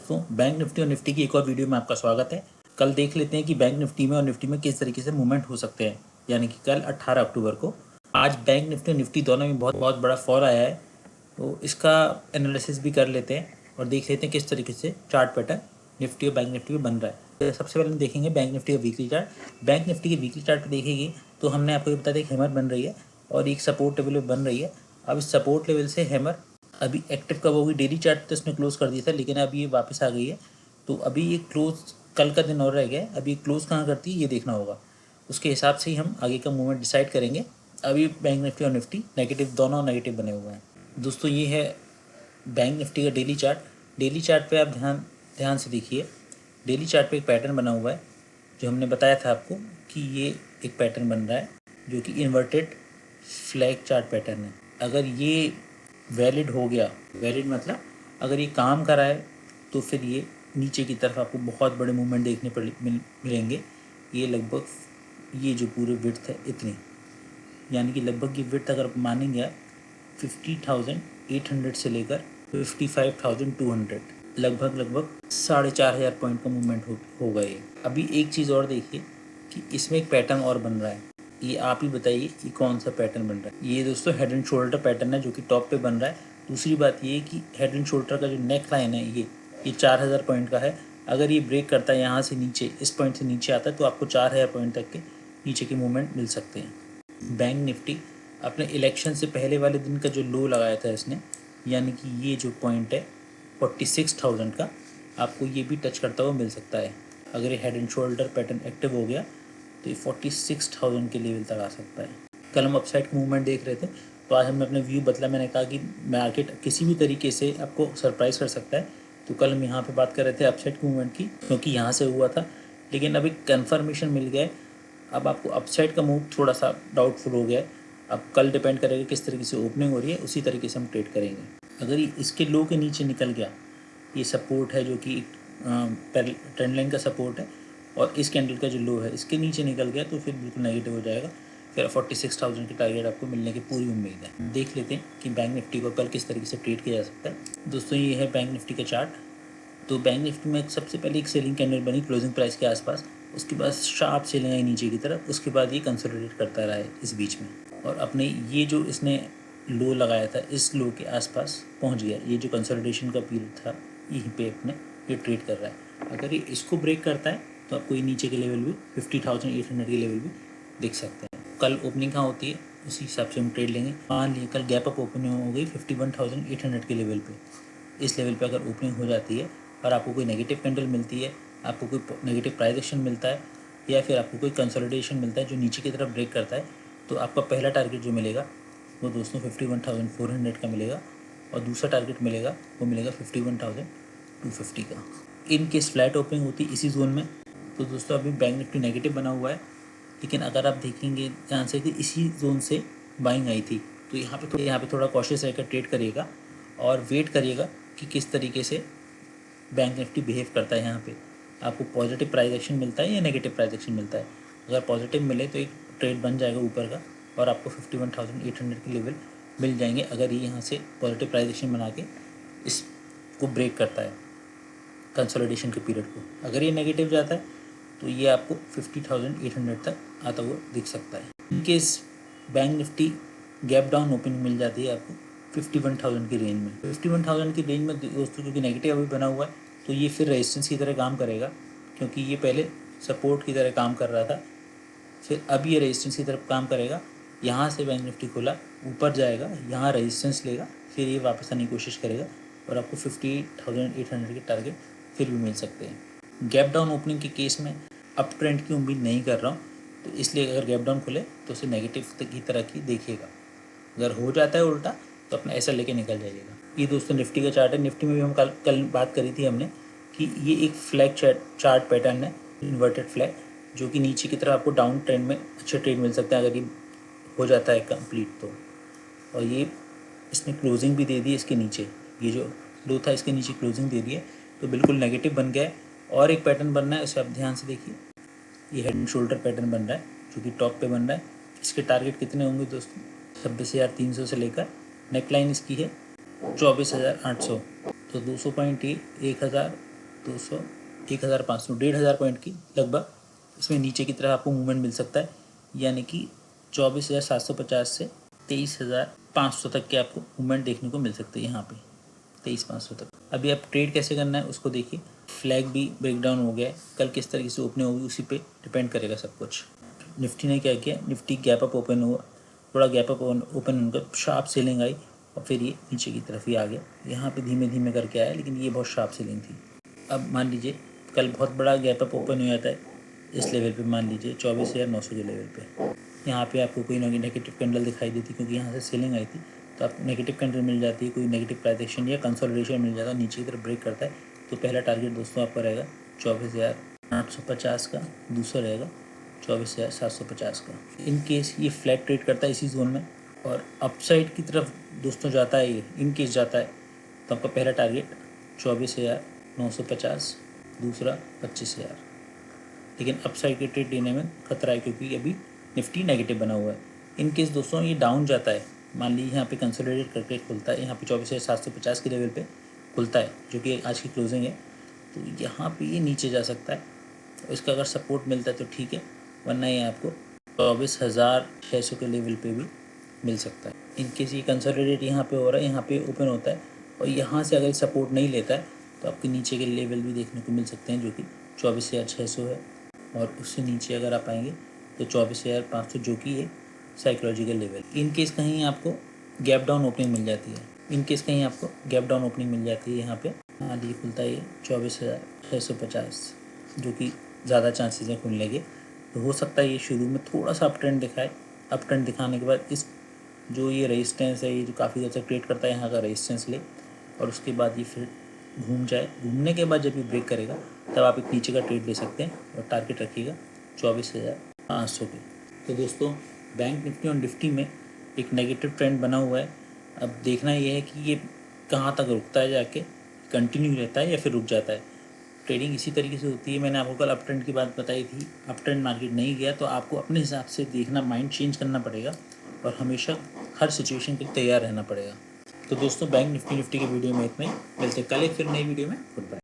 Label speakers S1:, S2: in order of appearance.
S1: दोस्तों, bank Nifty और Nifty की एक और वीडियो में आपका स्वागत है। कल देख लेते हैं कि बैंक निफ्टी में और निफ्टी में किस तरीके से मूवमेंट हो सकते हैं, यानी कि कल 18 अक्टूबर को। आज बैंक निफ्टी और निफ्टी दोनों में बहुत बहुत बड़ा फॉल आया है, तो इसका एनालिसिस भी कर लेते हैं और देख लेते हैं किस तरीके से चार्ट पैटर्न निफ्टी और बैंक निफ्टी में बन रहा है। सबसे पहले हम देखेंगे बैंक निफ्टी का वीकली चार्ट। बैंक निफ्टी के वीकली चार्ट पर देखेंगे तो हमने आपको ये बता दें हैमर बन रही है और एक सपोर्ट लेवल बन रही है। अब इस सपोर्ट लेवल से हैमर अभी एक्टिव कब होगी, डेली चार्ट तो इसने क्लोज कर दिया था, लेकिन अभी ये वापस आ गई है। तो अभी ये क्लोज कल का दिन और रह गया है, अभी क्लोज कहाँ करती है ये देखना होगा। उसके हिसाब से ही हम आगे का मूवमेंट डिसाइड करेंगे। अभी बैंक निफ्टी और निफ्टी नेगेटिव, दोनों नेगेटिव बने हुए हैं। दोस्तों, ये है बैंक निफ्टी का डेली चार्ट। डेली चार्ट पे आप ध्यान ध्यान से देखिए। डेली चार्ट पे एक पैटर्न बना हुआ है, जो हमने बताया था आपको कि ये एक पैटर्न बन रहा है जो कि इन्वर्टेड फ्लैग चार्ट पैटर्न है। अगर ये वैलिड हो गया, वैलिड मतलब अगर ये काम कर रहा है, तो फिर ये नीचे की तरफ आपको बहुत बड़े मूवमेंट देखने पर मिलेंगे। ये लगभग ये जो पूरे विड्थ है इतनी, यानी कि लगभग ये विड्थ अगर मानेंगे 50,800 से लेकर 55,200, लगभग 4,500 पॉइंट का मूवमेंट होगा ये। अभी एक चीज़ और देखिए कि इसमें एक पैटर्न और बन रहा है। ये आप ही बताइए कि कौन सा पैटर्न बन रहा है। ये दोस्तों हेड एंड शोल्डर पैटर्न है जो कि टॉप पे बन रहा है। दूसरी बात ये कि हेड एंड शोल्डर का जो नेक लाइन है ये 4,000 पॉइंट का है। अगर ये ब्रेक करता है यहाँ से नीचे, इस पॉइंट से नीचे आता है, तो आपको 4,000 पॉइंट तक के नीचे के मूवमेंट मिल सकते हैं। बैंक निफ्टी अपने इलेक्शन से पहले वाले दिन का जो लो लगाया था इसने, यानी कि ये जो पॉइंट है 46,000 का, आपको ये भी टच करता हुआ मिल सकता है। अगर ये head and shoulder pattern active हो गया तो ये 46,000 के लेवल तक आ सकता है। कल हम अपसाइड का मूवमेंट देख रहे थे, तो आज हमने अपने व्यू बदला। मैंने कहा कि मार्केट किसी भी तरीके से आपको सरप्राइज़ कर सकता है, तो कल हम यहाँ पे बात कर रहे थे अपसाइड के मूवमेंट की, क्योंकि यहाँ से हुआ था, लेकिन अभी कन्फर्मेशन मिल गया है। अब आपको अपसाइड का मूव थोड़ा सा डाउटफुल हो गया है। अब कल डिपेंड करेगा किस तरीके से ओपनिंग हो रही है, उसी तरीके से हम ट्रेड करेंगे। अगर ये इसके लो के नीचे निकल गया, ये सपोर्ट है जो कि ट्रेंड लाइन का सपोर्ट है, और इस कैंडल का जो लो है इसके नीचे निकल गया, तो फिर बिल्कुल नेगेटिव हो जाएगा। फिर 46,000 की टारगेट आपको मिलने की पूरी उम्मीद है। देख लेते हैं कि बैंक निफ्टी को कल किस तरीके से ट्रेड किया जा सकता है। दोस्तों, ये है बैंक निफ्टी का चार्ट। तो बैंक निफ्टी में सबसे पहले एक सेलिंग कैंडल बनी क्लोजिंग प्राइस के आसपास, उसके बाद शार्प सेलिंग आई नीचे की तरफ, उसके बाद ये कंसोलिडेट करता रहा है इस बीच में, और अपने ये जो इसने लो लगाया था इस लो के आसपास पहुंच गया। ये जो कंसोलिडेशन का पीरियड था, यहीं पे अपने ये ट्रेड कर रहा है। अगर ये इसको ब्रेक करता है तो आपको ये नीचे के लेवल भी 50,800 के लेवल भी दिख सकते हैं। कल ओपनिंग कहाँ होती है उसी हिसाब से हम ट्रेड लेंगे। मान लीजिए कल गैप अप ओपनिंग हो गई 51,800 के लेवल पे। इस लेवल पे अगर ओपनिंग हो जाती है और आपको कोई नेगेटिव कैंडल मिलती है, आपको कोई नेगेटिव प्राइस एक्शन मिलता है, या फिर आपको कोई कंसोलिडेशन मिलता है जो नीचे की तरफ ब्रेक करता है, तो आपका पहला टारगेट जो मिलेगा वो दोस्तों 51,400 का मिलेगा, और दूसरा टारगेट मिलेगा वो मिलेगा 51,250 का। इन केस फ्लैट ओपनिंग होती इसी जोन में, तो दोस्तों अभी बैंक निफ्टी नेगेटिव बना हुआ है, लेकिन अगर आप देखेंगे ध्यान से कि इसी जोन से बाइंग आई थी, तो यहाँ पे थोड़ा कॉशियस रहकर ट्रेड करिएगा और वेट करिएगा कि किस तरीके से बैंक निफ्टी बिहेव करता है। यहाँ पे आपको पॉजिटिव प्राइस एक्शन मिलता है या नेगेटिव प्राइस एक्शन मिलता है। अगर पॉजिटिव मिले तो एक ट्रेड बन जाएगा ऊपर का, और आपको 51,800 के लेवल मिल जाएंगे, अगर ये यहाँ से पॉजिटिव प्राइस एक्शन बना के इसको ब्रेक करता है कंसोलिडेशन के पीरियड को। अगर ये नेगेटिव जाता है तो ये आपको 50,800 तक आता हुआ दिख सकता है। In case Bank Nifty gap down opening मिल जाती है आपको 51,000 की रेंज में, 51,000 की रेंज में दोस्तों, क्योंकि नेगेटिव अभी बना हुआ है, तो ये फिर रेजिस्टेंस की तरह काम करेगा, क्योंकि ये पहले सपोर्ट की तरह काम कर रहा था, फिर अब ये रेजिस्टेंस की तरफ काम करेगा। यहाँ से बैंक निफ्टी खुला ऊपर जाएगा, यहाँ रेजिस्टेंस लेगा, फिर ये वापस आने की कोशिश करेगा, और आपको 58,800 के टारगेट फिर भी मिल सकते हैं। गैप डाउन ओपनिंग के केस में अप ट्रेंड की उम्मीद नहीं कर रहा हूँ, तो इसलिए अगर गैप डाउन खुले तो उसे नेगेटिव की तरह की देखिएगा। अगर हो जाता है उल्टा तो अपना ऐसा लेके निकल जाइएगा। ये दोस्तों निफ्टी का चार्ट है। निफ्टी में भी हम कल बात करी थी हमने कि ये एक फ्लैग चार्ट पैटर्न है, इन्वर्टेड फ्लैग, जो कि नीचे की तरफ आपको डाउन ट्रेंड में अच्छे ट्रेड मिल सकते हैं अगर ये हो जाता है कंप्लीट तो। और ये इसने क्लोजिंग भी दे दी इसके नीचे, ये जो लो था इसके नीचे क्लोजिंग दे दी है, तो बिल्कुल नेगेटिव बन गया है। और एक पैटर्न बन रहा है, उसे आप ध्यान से देखिए। ये हेड एंड शोल्डर पैटर्न बन रहा है जो कि टॉप पे बन रहा है। इसके टारगेट कितने होंगे दोस्तों? 26,300 से लेकर नेक लाइन इसकी है 24,800, तो 200 पॉइंट ये 1,000 200, 1500, 1500 पॉइंट की लगभग इसमें नीचे की तरफ आपको मूवमेंट मिल सकता है, यानी कि 24,750 से 23,500 तक के आपको मूवमेंट देखने को मिल सकते हैं यहाँ पे, 23,500 तक। अभी आप ट्रेड कैसे करना है उसको देखिए। फ्लैग भी ब्रेकडाउन हो गया है, कल किस तरीके से ओपनिंग होगी उसी पे डिपेंड करेगा सब कुछ। निफ्टी ने क्या किया, निफ्टी गैप अप ओपन हुआ, थोड़ा गैप अप ओपन होकर शार्प सेलिंग आई और फिर ये नीचे की तरफ ही आ गया। यहाँ पे धीमे धीमे करके आया, लेकिन ये बहुत शार्प सेलिंग थी। अब मान लीजिए कल बहुत बड़ा गैप अप ओपन हो जाता है इस लेवल पे, मान लीजिए 24,900 के लेवल पे, यहाँ पे आपको कोई नेगेटिव कैंडल दिखाई देती, क्योंकि यहाँ से सेलिंग आई थी, तो आपको नेगेटिव कैंडल मिल जाती है, कोई नेगेटिव प्राइस एक्शन या कंसोलिडेशन मिल जाता है, नीचे की तरफ ब्रेक करता है, तो पहला टारगेट दोस्तों आपका रहेगा 24,850 का, दूसरा रहेगा 24,750 का। इन केस ये फ्लैट ट्रेड करता है इसी जोन में और अपसाइड की तरफ दोस्तों जाता है, ये इन केस जाता है तो आपका पहला टारगेट 24,950, दूसरा 25,000। लेकिन अपसाइड के ट्रेड लेने में खतरा है, क्योंकि अभी निफ्टी नेगेटिव बना हुआ है। इन केस दोस्तों ये डाउन जाता है, मान लीजिए यहाँ पे कंसोलिडेट करके खुलता है, यहाँ पे 24,750 के लेवल पे खुलता है, जो कि आज की क्लोजिंग है, तो यहाँ पे ये नीचे जा सकता है। तो इसका अगर सपोर्ट मिलता है तो ठीक है, वरना ये आपको 24,600 के लेवल पे भी मिल सकता है। इन केस ये कंसोलिडेट यहाँ पे हो रहा है, यहाँ पे ओपन होता है और यहाँ से अगर सपोर्ट नहीं लेता है तो आपके नीचे के लेवल भी देखने को मिल सकते हैं, जो कि 24,600 है, और उससे नीचे अगर आप आएंगे तो 24,500, जो कि एक साइकोलॉजिकल लेवल। इन केस कहीं आपको गैप डाउन ओपनिंग मिल जाती है, इन केस कहीं आपको गैप डाउन ओपनिंग मिल जाती है यहाँ पे, हाँ ये खुलता है 24,650, जो कि ज़्यादा चांसेस हैं खुलने के, तो हो सकता है ये शुरू में थोड़ा सा अप ट्रेंड दिखाए। अप ट्रेंड दिखाने के बाद इस जो ये रेजिस्टेंस है, ये जो काफ़ी ज़्यादा ट्रेड करता है, यहाँ का रेजिस्टेंस ले, और उसके बाद ये फिर घूम जाए। घूमने के बाद जब ये ब्रेक करेगा तब आप एक नीचे का ट्रेड ले सकते हैं और टारगेट रखिएगा 24,500 पे। तो दोस्तों बैंक निफ्टी और निफ्टी में एक नेगेटिव ट्रेंड बना हुआ है। अब देखना ये है कि ये कहाँ तक रुकता है, जाके कंटिन्यू रहता है या फिर रुक जाता है। ट्रेडिंग इसी तरीके से होती है। मैंने आपको कल अप ट्रेंड की बात बताई थी, अप ट्रेंड मार्केट नहीं गया तो आपको अपने हिसाब से देखना, माइंड चेंज करना पड़ेगा और हमेशा हर सिचुएशन के लिए तैयार रहना पड़ेगा। तो दोस्तों बैंक निफ्टी के वीडियो में इतना ही, मिलते हैं कल एक फिर नई वीडियो में। Good bye.